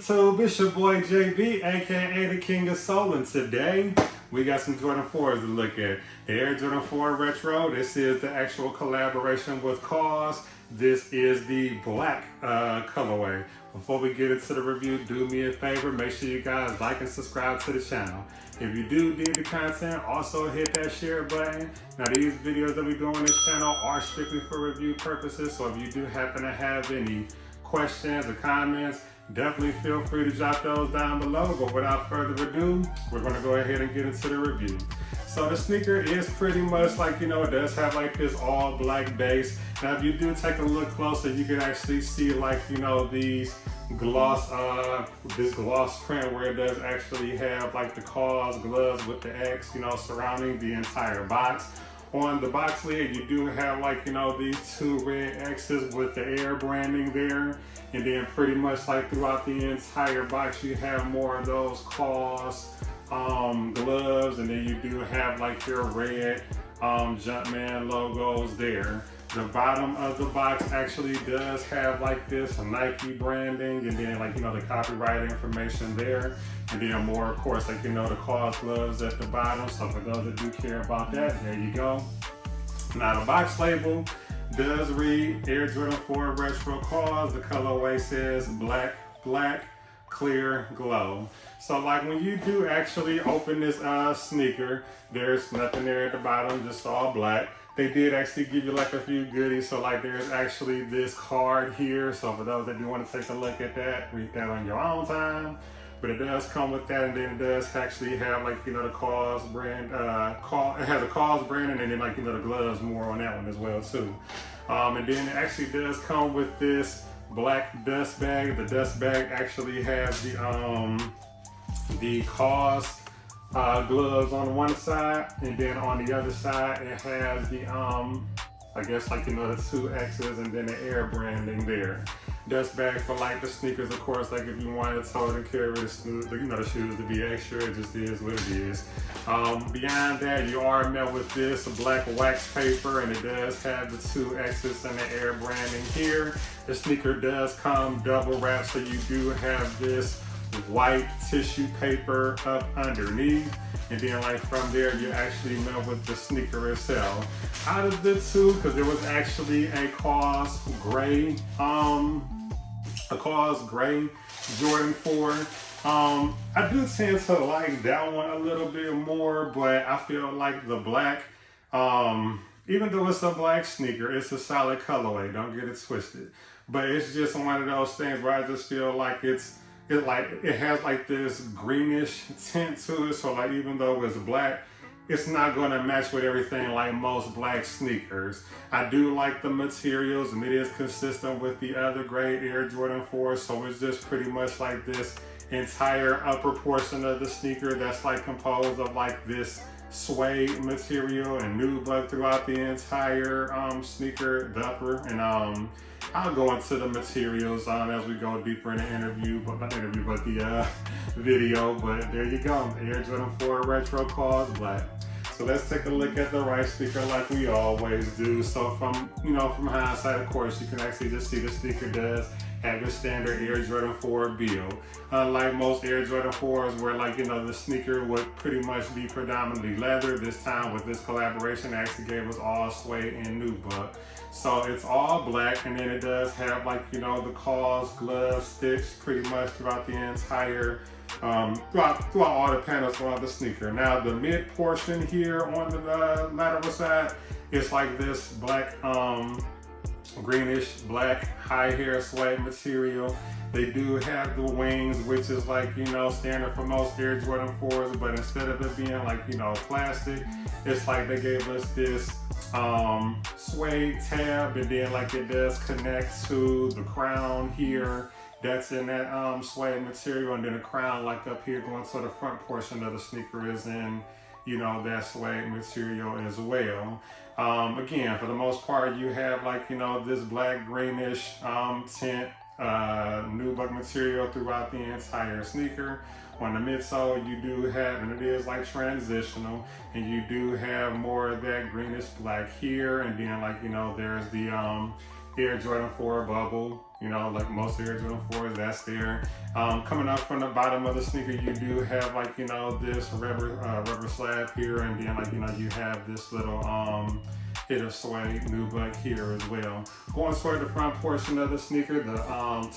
YouTube? It's your boy JB, aka the King of Soul, and today we got some Jordan 4s to look at. The Air Jordan 4 Retro. This is the actual collaboration with KAWS. This is the black colorway. Before we get into the review, do me a favor, make sure you guys like and subscribe to the channel. If you do dig the content, also hit that share button. Now these videos that we do on this channel are strictly for review purposes, so if you do happen to have any questions or comments, definitely feel free to drop those down below. But without further ado, we're going to go ahead and get into the review. So the sneaker is pretty much like, it does have like this all black base. Now if you do take a look closer, you can actually see like, these gloss, this gloss print where it does actually have like the KAWS gloves with the X, surrounding the entire box. On the box lid, you do have like, these two red X's with the Air branding there. And then pretty much like throughout the entire box, you have more of those KAWS gloves. And then you do have like your red Jumpman logos there. The bottom of the box actually does have like this Nike branding, and then like, the copyright information there. And then more, of course, like, the KAWS gloves at the bottom. So for those that do care about that, there you go. Now the box label does read Air Jordan 4 Retro KAWS. The colorway says black, clear, glow. So like when you do actually open this sneaker, there's nothing there at the bottom, just all black. They did actually give you like a few goodies. So like there's actually this card here. So for those that do want to take a look at that, read that on your own time. But it does come with that, and then it does actually have like, the KAWS brand, it has a KAWS brand, and then like, the gloves more on that one as well too. And then it actually does come with this black dust bag. The dust bag actually has the KAWS gloves on one side, and then on the other side it has the I guess like, the two X's and then the Air branding there. Dust bag for like the sneakers, of course, like if you wanted to tote and carry the shoes to be extra, it just is what it is. Beyond that, you are met with this black wax paper, and it does have the two X's and the Air branding here. The sneaker does come double wrapped, so you do have this white tissue paper up underneath, and then like from there you actually met with the sneaker itself. Out of the two, because there was actually a KAWS gray Jordan 4. I do tend to like that one a little bit more, but I feel like the black, even though it's a black sneaker, it's a solid colorway, don't get it twisted. But it's just one of those things where I just feel like it has like this greenish tint to it. So like even though it's black, it's not going to match with everything like most black sneakers. I do like the materials, and it is consistent with the other gray Air Jordan 4. So it's just pretty much like this entire upper portion of the sneaker that's like composed of like this suede material and nubuck throughout the entire sneaker, the upper. And I'll go into the materials as we go deeper in the interview, but not interview, but the video. But there you go, Air Jordan 4 Retro KAWS black. So let's take a look at the right sneaker like we always do. So from hindsight, of course, you can actually just see the sneaker does have your standard Air Jordan 4 build. Unlike most Air Jordan 4s where like, the sneaker would pretty much be predominantly leather, this time with this collaboration they actually gave us all suede and nubuck. So it's all black, and then it does have like, the KAWS glove stitched pretty much throughout the entire, throughout all the panels on the sneaker. Now the mid portion here on the lateral side is like this black, greenish black high hair suede material. They do have the wings, which is like, standard for most Air Jordan 4s, but instead of it being like, plastic, it's like they gave us this suede tab, and then like it does connect to the crown here that's in that suede material, and then the crown like up here going to the front portion of the sneaker is in that suede material as well. Again, for the most part, you have like, this black greenish tint nubuck material throughout the entire sneaker. On the midsole, you do have, and it is like transitional, and you do have more of that greenish black here, and then like, there's the Air Jordan 4 bubble, you know, like most Air Jordan 4s, that's there. Coming up from the bottom of the sneaker, you do have like, you know, this rubber slab here, and then like, you know, you have this little hit of suede nubuck here as well. Going toward the front portion of the sneaker, the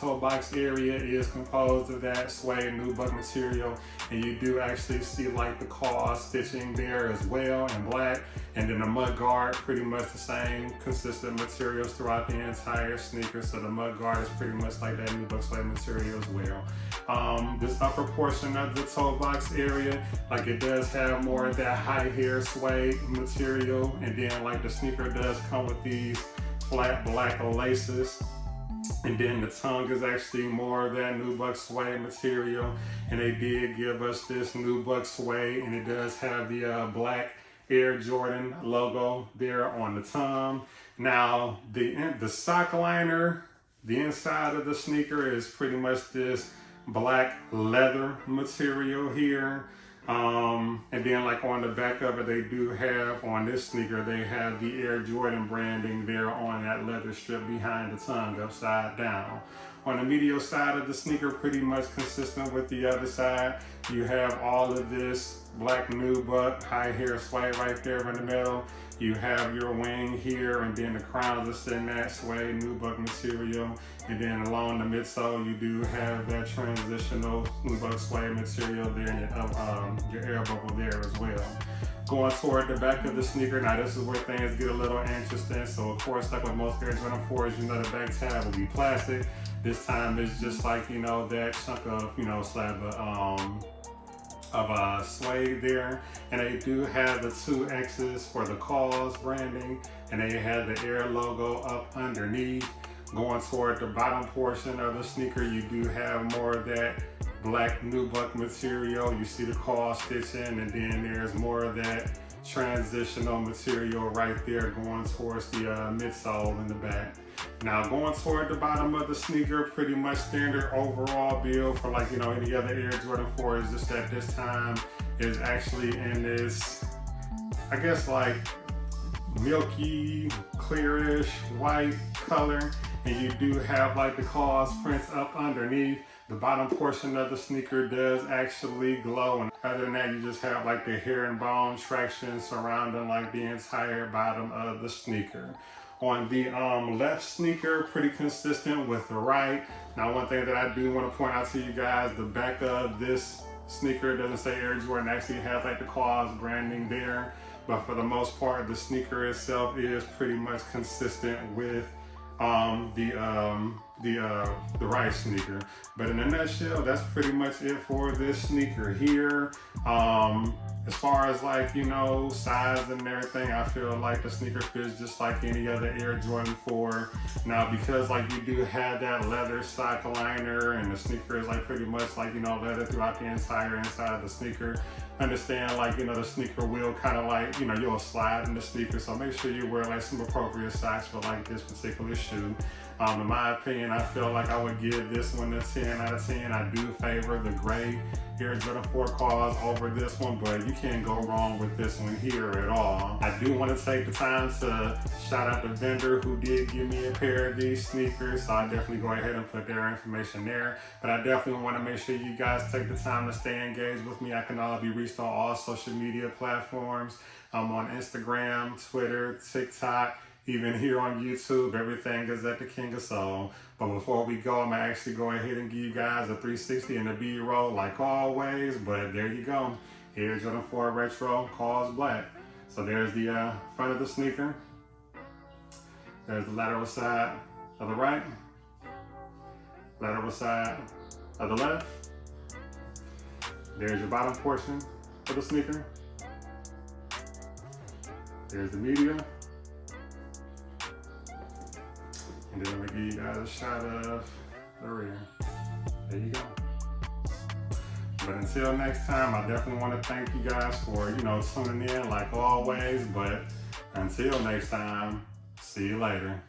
toe box area is composed of that suede nubuck material, and you do actually see like the KAWS stitching there as well in black, and then the mud guard, pretty much the same consistent materials throughout the entire sneaker. So the mud guard is pretty much like that nubuck suede material as well. This upper portion of the toe box area, like it does have more of that high hair suede material, and then like the sneaker does come with these flat black laces, and then the tongue is actually more of that nubuck suede material, and they did give us this nubuck suede, and it does have the black Air Jordan logo there on the tongue. Now the sock liner, the inside of the sneaker is pretty much this black leather material here. And then like on the back of it, they do have, on this sneaker, they have the Air Jordan branding there on that leather strip behind the tongue upside down. On the medial side of the sneaker, pretty much consistent with the other side, you have all of this black nubuck high hair suede right there in the middle. You have your wing here, and then the crowns are sitting that suede nubuck material. And then along the midsole, you do have that transitional nubuck suede material there, and your air bubble there as well. Going toward the back of the sneaker, now this is where things get a little interesting. So of course, like with most Air Jordan 4s, you know the back tab will be plastic. This time it's just like, you know, that chunk of, you know, slab of suede there, and they do have the 2 X's for the KAWS branding, and they have the Air logo up underneath. Going toward the bottom portion of the sneaker, you do have more of that black nubuck material. You see the KAWS stitching, and then there's more of that transitional material right there going towards the midsole in the back. Now going toward the bottom of the sneaker, pretty much standard overall build for like, you know, any other Air Jordan 4, is just that this time is actually in this, I guess like milky, clearish white color, and you do have like the KAWS prints up underneath. The bottom portion of the sneaker does actually glow, and other than that, you just have like the herringbone traction surrounding like the entire bottom of the sneaker. On the left sneaker, pretty consistent with the right. Now, one thing that I do want to point out to you guys, the back of this sneaker doesn't say Air Jordan, actually has like the KAWS branding there, but for the most part, the sneaker itself is pretty much consistent with the right sneaker. But in a nutshell, that's pretty much it for this sneaker here. As far as like, you know, size and everything, I feel like the sneaker fits just like any other Air Jordan 4. Now, because like you do have that leather sock liner, and the sneaker is like pretty much like, you know, leather throughout the entire inside of the sneaker, understand like, you know, the sneaker will kind of like, you know, you'll slide in the sneaker, so make sure you wear like some appropriate socks for like this particular shoe. In my opinion, I feel like I would give this one a 10 out of 10. I do favor the gray Air Jordan 4 KAWS over this one, but you can't go wrong with this one here at all. I do want to take the time to shout out the vendor who did give me a pair of these sneakers, so I definitely go ahead and put their information there. But I definitely want to make sure you guys take the time to stay engaged with me. I can be reached on all social media platforms. I'm on Instagram, Twitter, TikTok, even here on YouTube. Everything is at the King of Soul. But before we go, I'm gonna actually go ahead and give you guys a 360 and a B-roll like always. But there you go, Air Jordan 4 Retro KAWS Black. So there's the front of the sneaker. There's the lateral side of the right, lateral side of the left. There's your bottom portion of the sneaker. There's the medial. And then I'm gonna give you guys a shot of the rear. There you go. But until next time, I definitely want to thank you guys for, you know, tuning in like always. But until next time, see you later.